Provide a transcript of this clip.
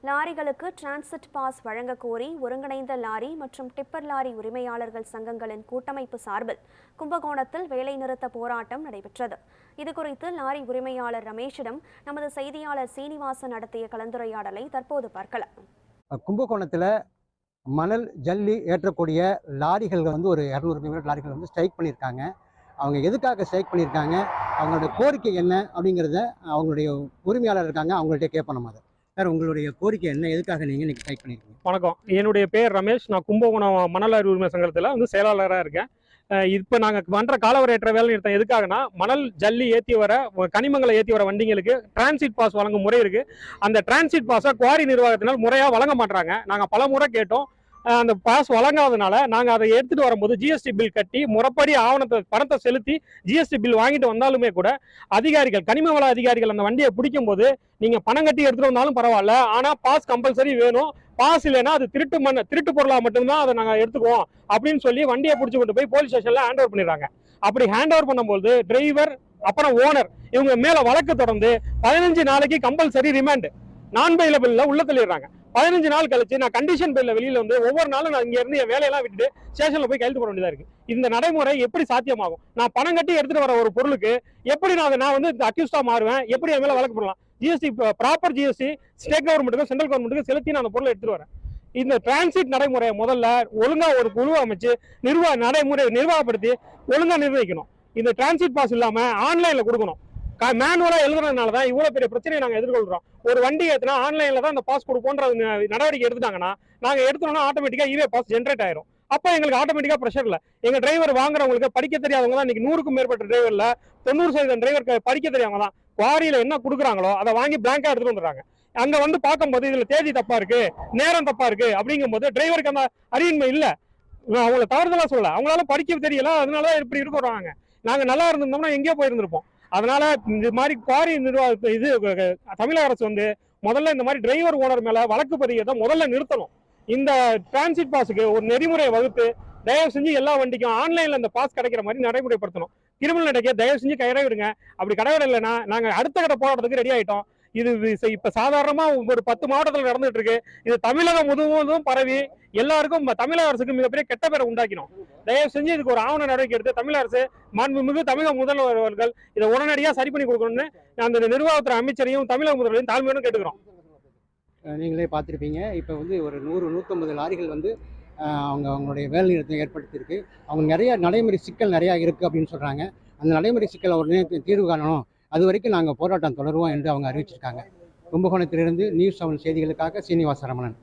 லாரிகளுக்கு transit pass வழங்க கோரி ஒருங்கிணைந்த லாரி மற்றும் டிப்பர் லாரி உரிமையாளர்கள் சங்கங்களின் கூட்டமைப்பு சார்பில் கும்பகோணத்தில் வேலைநிறுத்த போராட்டம் நடைபெற்றது. இதுகுறித்து லாரி உரிமையாளர் ரமேஷிடம் நமது செய்தியாளர் சீனிவாசன் நடத்திய கலந்துரையாடலை தற்போது பார்க்கலாம். கும்பகோணத்தில் மணல் ஜல்லி ஏற்றக்கூடிய லாரிகள் ஒரு 200 லாரிகள் ஸ்ட்ரைக் பண்ணியிருக்காங்க. அவங்க எதுக்காக ஸ்ட்ரைக் பண்ணியிருக்காங்க, அவங்களுடைய கோரிக்கை என்ன அப்படிங்கிறத அவங்களுடைய உரிமையாளர் இருக்காங்க, அவங்கள்ட்ட கேட்போம். நம்ம சார், உங்களுடைய கோரிக்கை என்ன, எதுக்காக நீங்கள் இன்னைக்கு ஸ்ட்ரைக் பண்ணியிருக்கீங்க? வணக்கம், என்னுடைய பேர் ரமேஷ். நான் கும்பகோணம் மணல் லாரி உரிமை சங்கத்தில் செயலாளராக இருக்கேன். இப்போ நாங்கள் பண்ணுற காலவரையற்ற வேலை நிறுத்தம் எதுக்காகனா, மணல் ஜல்லி ஏற்றி வர கனிமங்களை ஏற்றி வர வண்டிங்களுக்கு டிரான்சிட் பாஸ் வழங்கும் முறை இருக்குது. அந்த டிரான்சிட் பாஸை குவாரி நிர்வாகத்தினால் முறையாக வழங்க மாட்டாங்க. நாங்கள் பல முறை கேட்டோம். அந்த பாஸ் வழங்காதனால நாங்கள் அதை எடுத்துகிட்டு வரும்போது ஜிஎஸ்டி பில் கட்டி முறைப்படி பணத்தை செலுத்தி ஜிஎஸ்டி பில் வாங்கிட்டு வந்தாலுமே கூட அதிகாரிகள், கனிம வள அதிகாரிகள் அந்த வண்டியை பிடிக்கும் போது நீங்கள் பணம் கட்டி எடுத்துகிட்டு வந்தாலும் பரவாயில்ல, ஆனால் பாஸ் கம்பல்சரி வேணும், பாஸ் இல்லைன்னா அது திருட்டு பொருளாக மட்டும்தான் அதை நாங்கள் எடுத்துக்குவோம் அப்படின்னு சொல்லி வண்டியை பிடிச்சி கொண்டு போய் போலீஸ் ஸ்டேஷனில் ஹேண்ட் ஓவர் பண்ணிடுறாங்க. அப்படி ஹேண்ட் ஓவர் பண்ணும்போது டிரைவர் அப்புறம் ஓனர் இவங்க மேலே வழக்கு தொடர்ந்து 15 நாளைக்கு கம்பல்சரி ரிமாண்ட் நான் பெயிலபிள்ல உள்ள தள்ளிடுறாங்க. 15 நாள் கழிச்சு நான் கண்டிஷன் பெயில வெளியில வந்து ஒவ்வொரு நாளும் நான் இங்க இருந்து என் வேலையெல்லாம் விட்டுட்டு ஸ்டேஷன்ல போய் கையெழுத்து போட வேண்டியதா இருக்கு. இந்த நடைமுறை எப்படி சாத்தியமாகும்? நான் பணம் கட்டி எடுத்துட்டு வர ஒரு பொருளுக்கு எப்படி நான் வந்து அக்யூஸ்டா மாறுவேன்? எப்படி என் மேல வழக்கு போடலாம்? ஜிஎஸ்டி, ப்ராப்பர் ஜிஎஸ்டி ஸ்டேட் கவர்மெண்ட்டுக்கும் சென்ட்ரல் கவர்மெண்ட்டுக்கும் செலுத்தி நான் அந்த பொருளை எடுத்துட்டு வரேன். இந்த டிரான்சிட் நடைமுறையை முதல்ல ஒழுங்கா ஒரு குழு அமைச்சு நிர்வாகப்படுத்தி ஒழுங்கா நிர்வகிக்கணும். இந்த டிரான்சிட் பாஸ் இல்லாம ஆன்லைன்ல கொடுக்கணும். மேனுவலா எழுதுறதுனாலதான் இவ்வளவு பெரிய பிரச்சனையை நாங்க எதிர்கொள்றோம். ஒரு வண்டி ஏத்துனா ஆன்லைன்ல தான் அந்த பாஸ் கொடுப்போன்ற நடவடிக்கை எடுத்துட்டாங்கன்னா நாங்க எடுத்தோம்னா ஆட்டோமேட்டிக்கா இவே பாஸ் ஜென்ரேட் ஆயிரும். அப்ப எங்களுக்கு ஆட்டோமேட்டிக்கா பிரஷர் இல்ல. எங்க டிரைவர் வாங்குறவங்களுக்கு படிக்க தெரியாதவங்க தான் இன்னைக்கு 100க்கும் மேற்பட்ட டிரைவர்ல 90% டிரைவர் படிக்க தெரியாம தான் குவாரியில என்ன கொடுக்குறாங்களோ அதை வாங்கி பிளாங்கா எடுத்துட்டு வந்துடுறாங்க. அங்க வந்து பார்க்கும்போது இதுல தேதி தப்பா இருக்கு, நேரம் தப்பா இருக்கு அப்படிங்கும் போது டிரைவருக்கு அந்த அறிவின்மை இல்ல. அவங்கள தவறுதலா சொல்லல, அவங்களால படிக்க தெரியல, அதனாலதான் இப்படி இருக்கிறாங்க. நாங்க நல்லா இருந்திருந்தோம்னா எங்கேயோ போயிருந்திருப்போம். அதனால இந்த மாதிரி குவாரி தமிழக அரசு முதல்ல இந்த மாதிரி டிரைவர் ஓனர் மேல வழக்கு பதிவதை முதல்ல நிறுத்தணும். இந்த டிரான்சிட் பாஸுக்கு ஒரு நெறிமுறை வகுத்து தயவு செஞ்சு எல்லா வண்டிக்கும் ஆன்லைன்ல இந்த பாஸ் கிடைக்கிற மாதிரி நடைமுறைப்படுத்தணும். கிரிமினல் நடக்க தயவு செஞ்சு கைவிடுங்க. அப்படி கைவிடலைன்னா நாங்க அடுத்த கட்ட போராட்டத்துக்கு ரெடி ஆயிட்டோம். இது இப்ப சாதாரணமா ஒரு 10 மாவட்டத்தில் நடந்துட்டு இருக்கு. இது தமிழகம் முழுவதும் பரவி எல்லாருக்கும் தமிழக அரசுக்கு மிகப்பெரிய கெட்ட பேரை உண்டாக்கணும். தயவு செஞ்சு இதுக்கு ஒரு ஆவண நடவடிக்கை எடுத்து தமிழக அரசு, மாண்புமிகு தமிழக முதல்வர்கள் இதை உடனடியாக சரி பண்ணி கொடுக்கணும்னு அந்த நிர்வாகத்துறை அமைச்சரையும் தமிழக முதல்வரையும் தாழ்மையோடு கேட்டுக்கிறோம். நீங்களே பார்த்துருப்பீங்க, இப்போ ஒரு 100-150 லாரிகள் அவங்களுடைய வேலை நிறுத்தம் ஏற்படுத்தியிருக்கு. அவங்க நிறைய நடைமுறை சிக்கல் நிறையா இருக்குது அப்படின்னு சொல்கிறாங்க. அந்த நடைமுறை சிக்கலை உடனே தீர்வு காணணும், அது வரைக்கும் நாங்கள் போராட்டம் தொடருவோம் என்று அவங்க அறிவிச்சிருக்காங்க. கும்பகோணத்திலிருந்து நியூஸ் 7 செய்திகளுக்காக சீனிவாச ரமணன்.